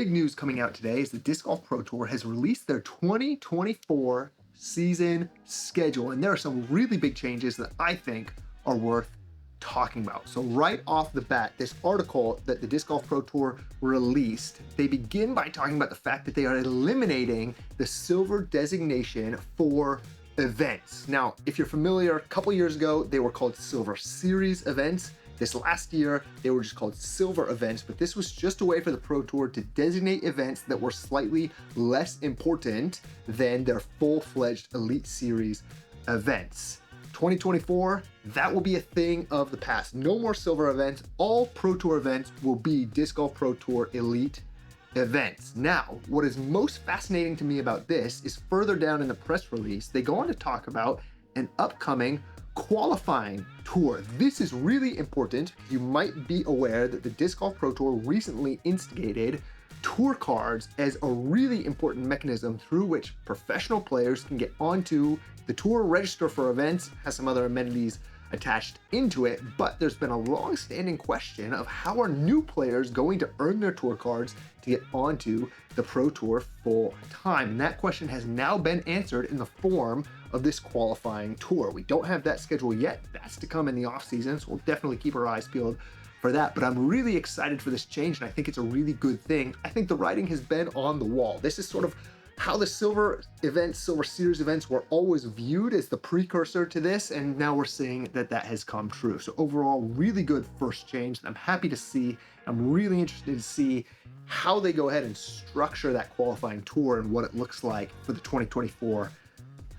big news coming out today is the Disc Golf Pro Tour has released their 2024 season schedule, and there are some really big changes that I think are worth talking about. So right off the bat, this article that the Disc Golf Pro Tour released, they begin by talking about the fact that they are eliminating the silver designation for events. Now, if you're familiar, a couple years ago, they were called Silver Series events. This last year, they were just called silver events, but this was just a way for the Pro Tour to designate events that were slightly less important than their full-fledged Elite Series events. 2024, that will be a thing of the past. No more silver events. All Pro Tour events will be Disc Golf Pro Tour Elite events. Now, what is most fascinating to me about this is further down in the press release, they go on to talk about an upcoming qualifying tour. This is really important. You might be aware that the Disc Golf Pro Tour recently instigated tour cards as a really important mechanism through which professional players can get onto the tour, register for events, has some other amenities attached into it, but there's been a long-standing question of how are new players going to earn their tour cards to get onto the Pro Tour full time? And that question has now been answered in the form of this qualifying tour. We don't have that schedule yet. That's to come in the off season, so we'll definitely keep our eyes peeled for that, but I'm really excited for this change, and I think it's a really good thing. I think the writing has been on the wall. This is sort of how the silver series events were always viewed as the precursor to this, and now we're seeing that that has come true. So overall, really good first change that I'm happy to see. I'm really interested to see how they go ahead and structure that qualifying tour and what it looks like for the 2024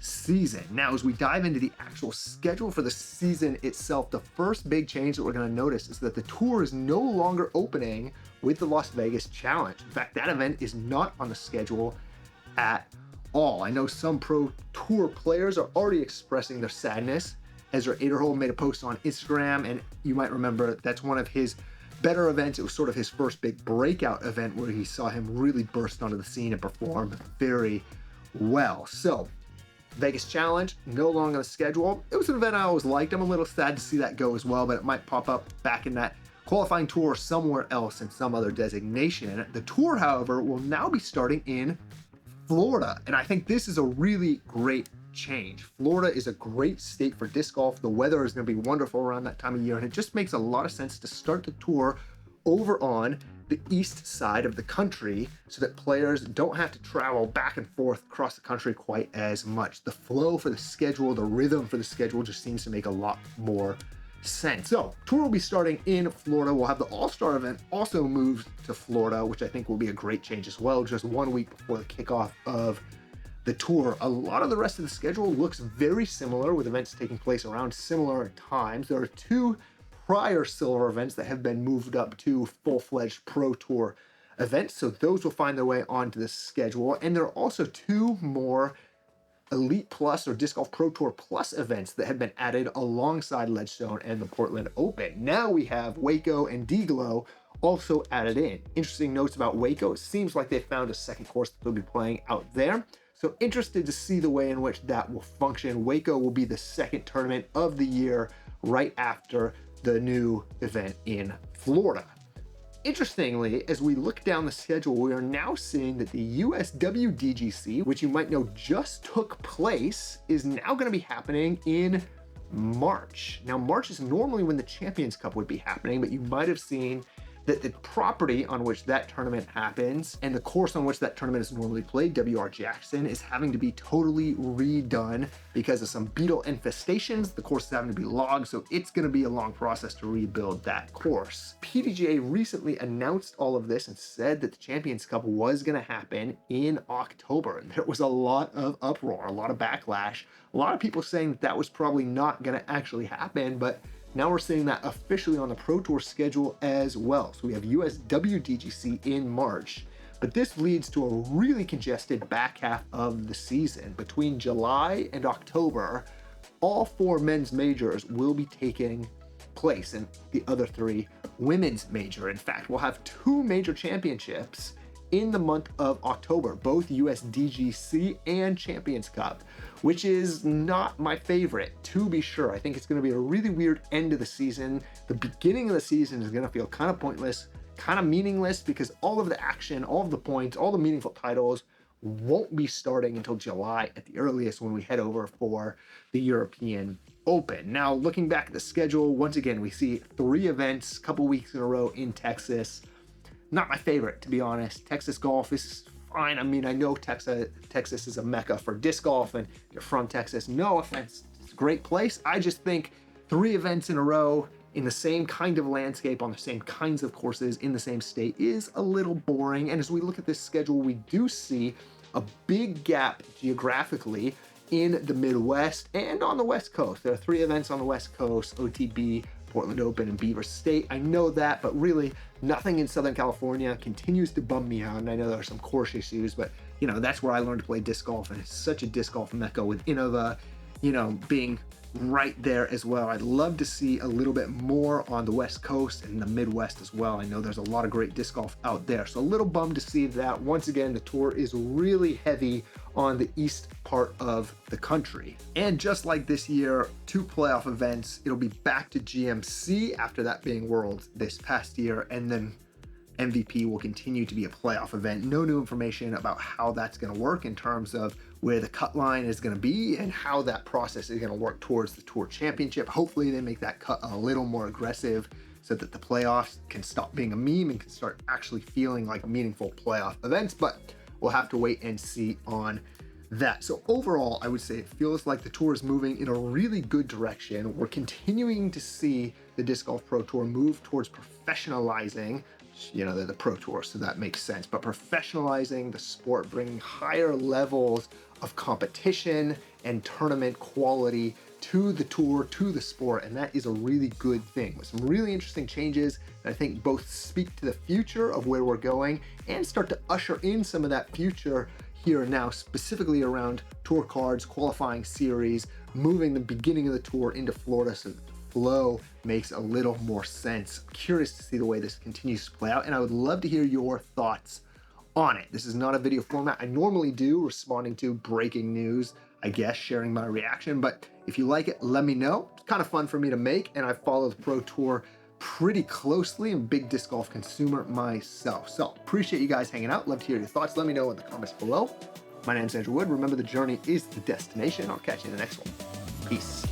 season. Now, as we dive into the actual schedule for the season itself, the first big change that we're going to notice is that the tour is no longer opening with the Las Vegas Challenge. In fact, that event is not on the schedule at all. I know some Pro Tour players are already expressing their sadness. Ezra Aderhold made a post on Instagram, and you might remember that's one of his better events. It was sort of his first big breakout event where he saw him really burst onto the scene and perform very well. So Vegas Challenge, no longer on the schedule. It was an event I always liked. I'm a little sad to see that go as well, but it might pop up back in that qualifying tour somewhere else in some other designation. The tour, however, will now be starting in Florida, and I think this is a really great change. Florida is a great state for disc golf. The weather is going to be wonderful around that time of year, and it just makes a lot of sense to start the tour over on the east side of the country so that players don't have to travel back and forth across the country quite as much. The flow for the schedule, the rhythm for the schedule just seems to make a lot more sense. So, tour will be starting in Florida. We'll have the All-Star event also moved to Florida, which I think will be a great change as well, just 1 week before the kickoff of the tour. A lot of the rest of the schedule looks very similar, with events taking place around similar times. There are two prior silver events that have been moved up to full-fledged Pro Tour events, so those will find their way onto the schedule. And there are also two more Elite Plus or Disc Golf Pro Tour Plus events that have been added alongside Ledgestone and the Portland Open. Now we have Waco and D-Glow also added in. Interesting notes about Waco. It seems like they found a second course that they'll be playing out there. So interested to see the way in which that will function. Waco will be the second tournament of the year right after the new event in Florida. Interestingly, as we look down the schedule, we are now seeing that the USWDGC, which you might know just took place, is now going to be happening in March. Now, March is normally when the Champions Cup would be happening, but you might have seen that the property on which that tournament happens and the course on which that tournament is normally played, WR Jackson, is having to be totally redone because of some beetle infestations. The course is having to be logged, so it's going to be a long process to rebuild that course. PDGA recently announced all of this and said that the Champions Cup was going to happen in October, and there was a lot of uproar, a lot of backlash, a lot of people saying that that was probably not going to actually happen, but now we're seeing that officially on the Pro Tour schedule as well. So we have USWDGC in March, but this leads to a really congested back half of the season. Between July and October, all four men's majors will be taking place, and the other three women's major. In fact, we'll have two major championships in the month of October, both USDGC and Champions Cup, which is not my favorite, to be sure. I think it's going to be a really weird end of the season. The beginning of the season is going to feel kind of pointless. kind of meaningless because all of the action, all of the points, all the meaningful titles won't be starting until July at the earliest when we head over for the European Open. Now, looking back at the schedule, once again, we see 3 events, a couple weeks in a row in Texas. Not my favorite, to be honest. Texas golf is fine. I mean, I know Texas is a mecca for disc golf, and you're from Texas. No offense, it's a great place. I just think 3 events in a row in the same kind of landscape on the same kinds of courses in the same state is a little boring. And as we look at this schedule, we do see a big gap geographically in the Midwest and on the West Coast. There are 3 events on the West Coast: OTB, Portland Open, and Beaver State. I know that, but really nothing in Southern California continues to bum me out. And I know there are some course issues, but that's where I learned to play disc golf, and it's such a disc golf mecca with Innova, being right there as well. I'd love to see a little bit more on the West Coast and the Midwest as well. I know there's a lot of great disc golf out there, so a little bummed to see that. Once again, the tour is really heavy on the east part of the country. And just like this year, 2 playoff events. It'll be back to GMC after that being Worlds this past year, and then MVP will continue to be a playoff event. No new information about how that's going to work in terms of where the cut line is going to be and how that process is going to work towards the Tour Championship. Hopefully they make that cut a little more aggressive so that the playoffs can stop being a meme and can start actually feeling like meaningful playoff events, but we'll have to wait and see on that. So overall, I would say it feels like the tour is moving in a really good direction. We're continuing to see the Disc Golf Pro Tour move towards professionalizing the Pro Tour, so that makes sense, but professionalizing the sport, bringing higher levels of competition and tournament quality to the tour, to the sport, and that is a really good thing with some really interesting changes that I think both speak to the future of where we're going and start to usher in some of that future here and now, specifically around tour cards, qualifying series, moving the beginning of the tour into Florida so that the flow makes a little more sense. I'm curious to see the way this continues to play out, and I would love to hear your thoughts on it. This is not a video format I normally do, responding to breaking news, I guess, sharing my reaction, but if you like it, let me know. It's kind of fun for me to make, and I follow the Pro Tour pretty closely. I'm a big disc golf consumer myself. So appreciate you guys hanging out. Love to hear your thoughts. Let me know in the comments below. My name's Andrew Wood. Remember, the journey is the destination. I'll catch you in the next one. Peace.